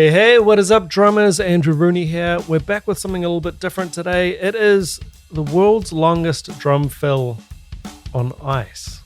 Hey, what is up, drummers? Andrew Rooney here. We're back with something a little bit different today. It is the world's longest drum fill on ice.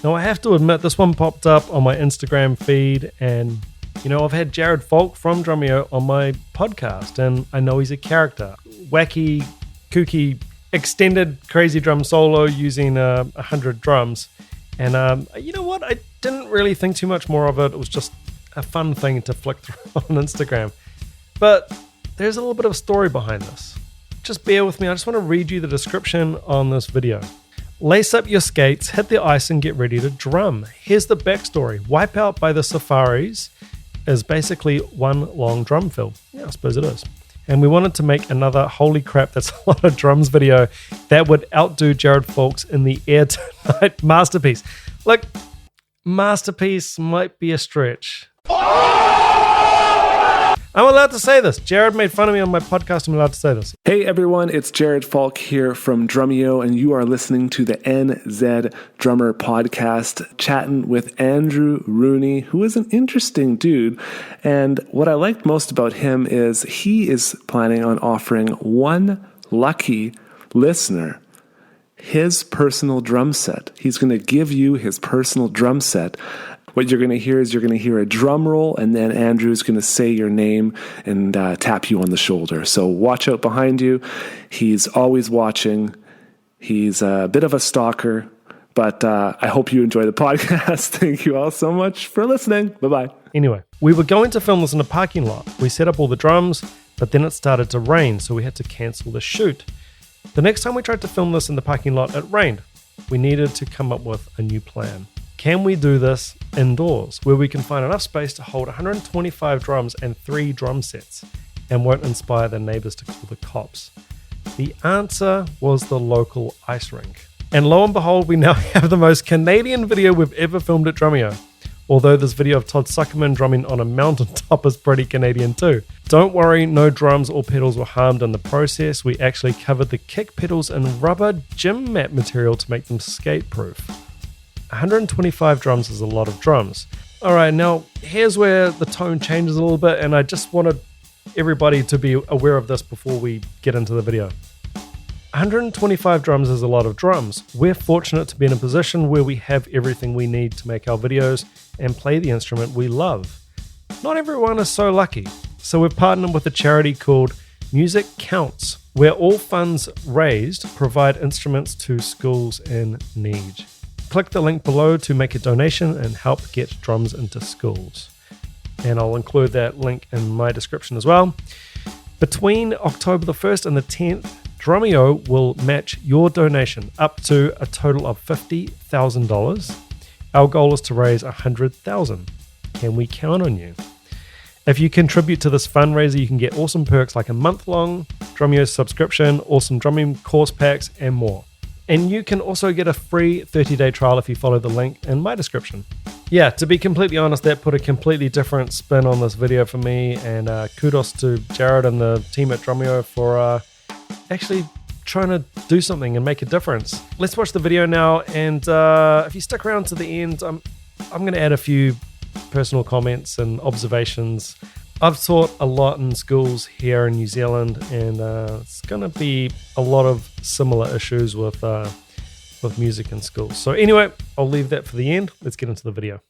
Now, I have to admit, this one popped up on my Instagram feed, and I've had Jared Falk from Drumeo on my podcast, and I know he's a character. Wacky, kooky, extended crazy drum solo using 100 drums. And you know what? I didn't really think too much more of it. It was just a fun thing to flick through on Instagram. But there's a little bit of a story behind this. Just bear with me. I just want to read you the description on this video. Lace up your skates, hit the ice, and get ready to drum. Here's the backstory. Wipeout by the Safaris is basically one long drum fill. Yeah, I suppose it is. And we wanted to make another holy crap, that's a lot of drums video that would outdo Jared Falk's In the Air Tonight masterpiece. Look, masterpiece might be a stretch. I'm allowed to say this. Jared made fun of me on my podcast. I'm allowed to say this. Hey everyone, it's Jared Falk here from Drumeo, and you are listening to the NZ Drummer Podcast, chatting with Andrew Rooney, who is an interesting dude. And what I liked most about him is he is planning on offering one lucky listener his personal drum set. He's going to give you his personal drum set. What you're going to hear is you're going to hear a drum roll, and then Andrew's going to say your name and tap you on the shoulder. So watch out behind you. He's always watching. He's a bit of a stalker, but I hope you enjoy the podcast. Thank you all so much for listening. Bye-bye. Anyway, we were going to film this in a parking lot. We set up all the drums, but then it started to rain, so we had to cancel the shoot. The next time we tried to film this in the parking lot, it rained. We needed to come up with a new plan. Can we do this indoors, where we can find enough space to hold 125 drums and 3 drum sets, and won't inspire the neighbors to call the cops? The answer was the local ice rink. And lo and behold, we now have the most Canadian video we've ever filmed at Drumeo. Although this video of Todd Suckerman drumming on a mountaintop is pretty Canadian too. Don't worry, no drums or pedals were harmed in the process. We actually covered the kick pedals in rubber gym mat material to make them skate proof. 125 drums is a lot of drums. All right, now here's where the tone changes a little bit, and I just wanted everybody to be aware of this before we get into the video. 125 drums is a lot of drums. We're fortunate to be in a position where we have everything we need to make our videos and play the instrument we love. Not everyone is so lucky, so we've partnered with a charity called Music Counts, where all funds raised provide instruments to schools in need. Click the link below to make a donation and help get drums into schools. And I'll include that link in my description as well. Between October the 1st and the 10th, Drumeo will match your donation up to a total of $50,000. Our goal is to raise $100,000. Can we count on you? If you contribute to this fundraiser, you can get awesome perks like a month-long Drumeo subscription, awesome drumming course packs, and more. And you can also get a free 30-day trial if you follow the link in my description. Yeah, to be completely honest, that put a completely different spin on this video for me, and kudos to Jared and the team at Drumeo for actually trying to do something and make a difference. Let's watch the video now, and if you stick around to the end, I'm going to add a few personal comments and observations. I've taught a lot in schools here in New Zealand, and it's going to be a lot of similar issues with music in schools. So anyway, I'll leave that for the end. Let's get into the video.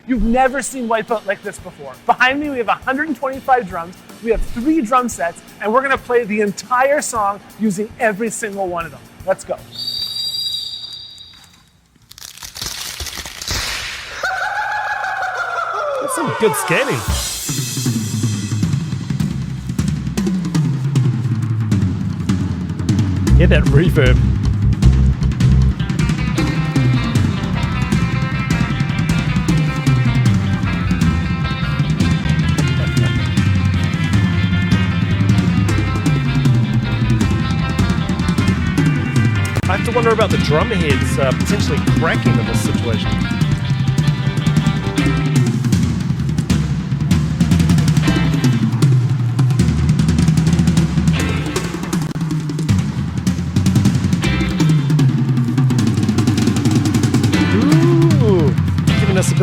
You've never seen Wipeout like this before. Behind me, we have 125 drums, we have 3 drum sets, and we're going to play the entire song using every single one of them. Let's go. That's some good skating. Hear that reverb. I have to wonder about the drum heads potentially cracking in this situation.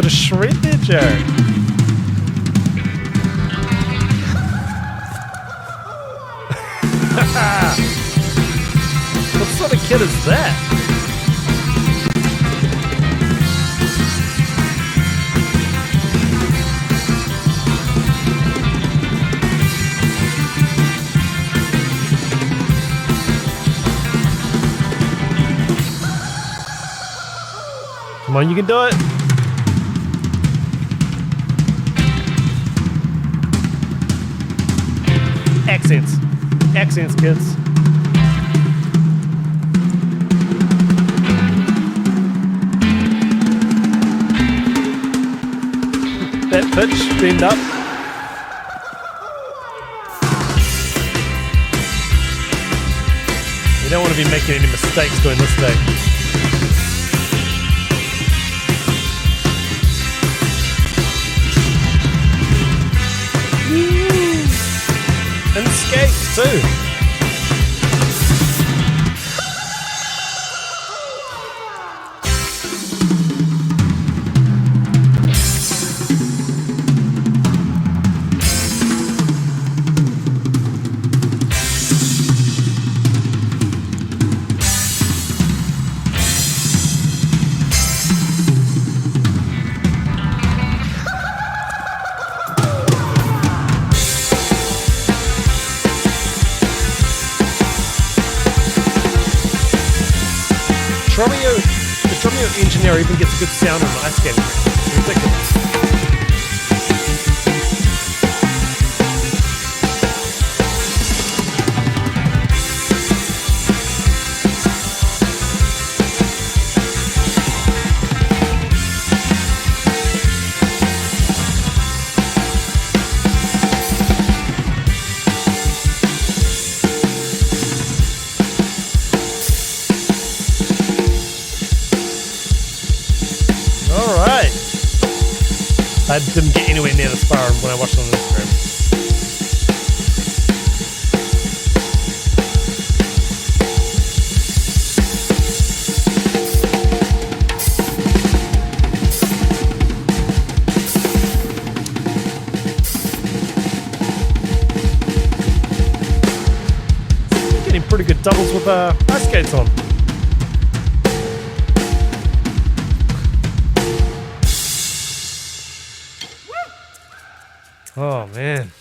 bit of shred there, Jared. What sort of kid is that? Come on, you can do it. Accents. Accents, kids. That pitch, bend up. You don't want to be making any mistakes doing this thing. And skates too. The Drumeo engineer even gets a good sound on an ice skating rink. It's ridiculous. I didn't get anywhere near this far when I watched it on Instagram. Getting pretty good doubles with ice skates on. Oh, man.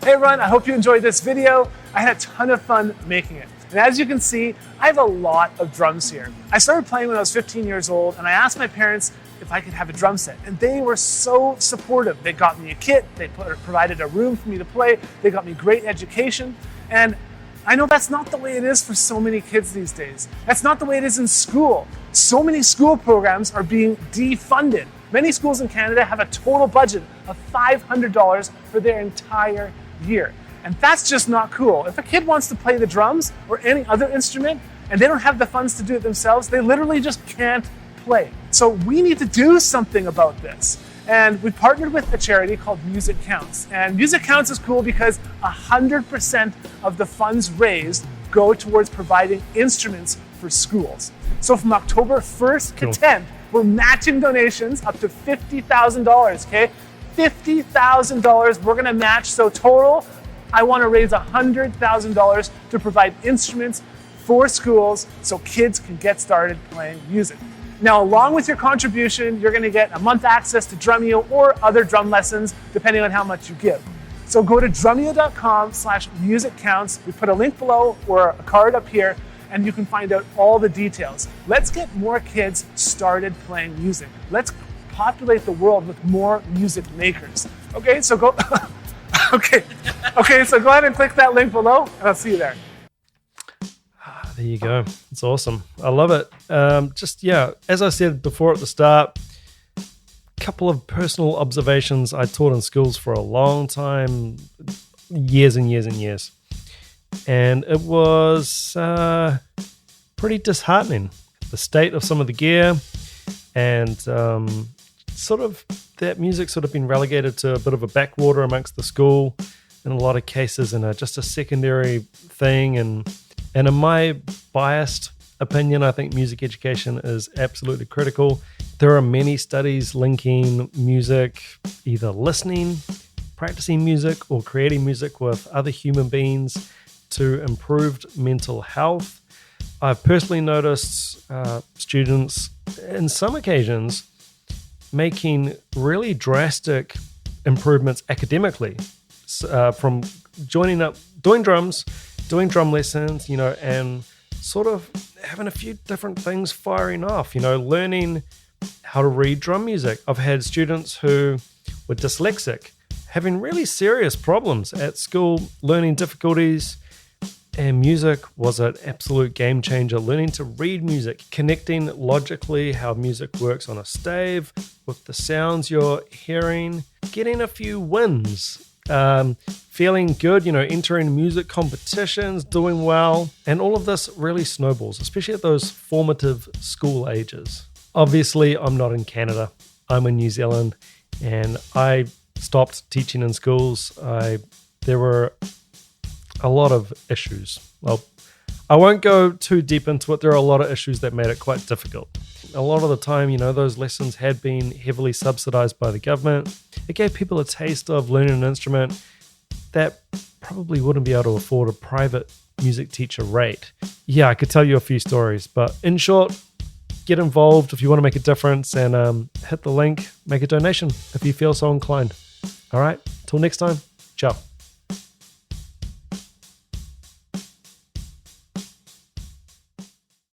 Hey, everyone. I hope you enjoyed this video. I had a ton of fun making it. And as you can see, I have a lot of drums here. I started playing when I was 15 years old, and I asked my parents if I could have a drum set. And they were so supportive. They got me a kit. They provided a room for me to play. They got me great education. And I know that's not the way it is for so many kids these days. That's not the way it is in school. So many school programs are being defunded. Many schools in Canada have a total budget of $500 for their entire year. And that's just not cool. If a kid wants to play the drums or any other instrument and they don't have the funds to do it themselves, they literally just can't play. So we need to do something about this. And we partnered with a charity called Music Counts. And Music Counts is cool because 100% of the funds raised go towards providing instruments for schools. So from October 1st to 10th, we're matching donations up to $50,000, okay? $50,000 we're gonna match, so total, I wanna raise $100,000 to provide instruments for schools so kids can get started playing music. Now, along with your contribution, you're gonna get a month access to Drumeo or other drum lessons, depending on how much you give. So go to drumeo.com/musiccounts. We put a link below or a card up here, and you can find out all the details. Let's get more kids started playing music. Let's populate the world with more music makers. Okay, so go. Okay, so go ahead and click that link below, and I'll see you there. There you go. It's awesome. I love it. As I said before at the start, a couple of personal observations. I taught in schools for a long time, years and years and years. And it was pretty disheartening. The state of some of the gear and sort of that music sort of been relegated to a bit of a backwater amongst the school in a lot of cases and just a secondary thing. And in my biased opinion, I think music education is absolutely critical. It There are many studies linking music, either listening, practicing music, or creating music with other human beings to improved mental health. I've personally noticed students, in some occasions, making really drastic improvements academically from joining up, doing drums, doing drum lessons, and sort of having a few different things firing off, learning how to read drum music. I've had students who were dyslexic, having really serious problems at school, learning difficulties, and music was an absolute game changer. Learning to read music, connecting logically how music works on a stave with the sounds you're hearing, getting a few wins, feeling good, entering music competitions, doing well. And all of this really snowballs, especially at those formative school ages. Obviously, I'm not in Canada. I'm in New Zealand, and I stopped teaching in schools. There were a lot of issues. Well, I won't go too deep into it. There are a lot of issues that made it quite difficult. A lot of the time, those lessons had been heavily subsidized by the government. It gave people a taste of learning an instrument that probably wouldn't be able to afford a private music teacher rate. Yeah, I could tell you a few stories, but in short, get involved if you want to make a difference, and hit the link, make a donation if you feel so inclined. All right, till next time, ciao.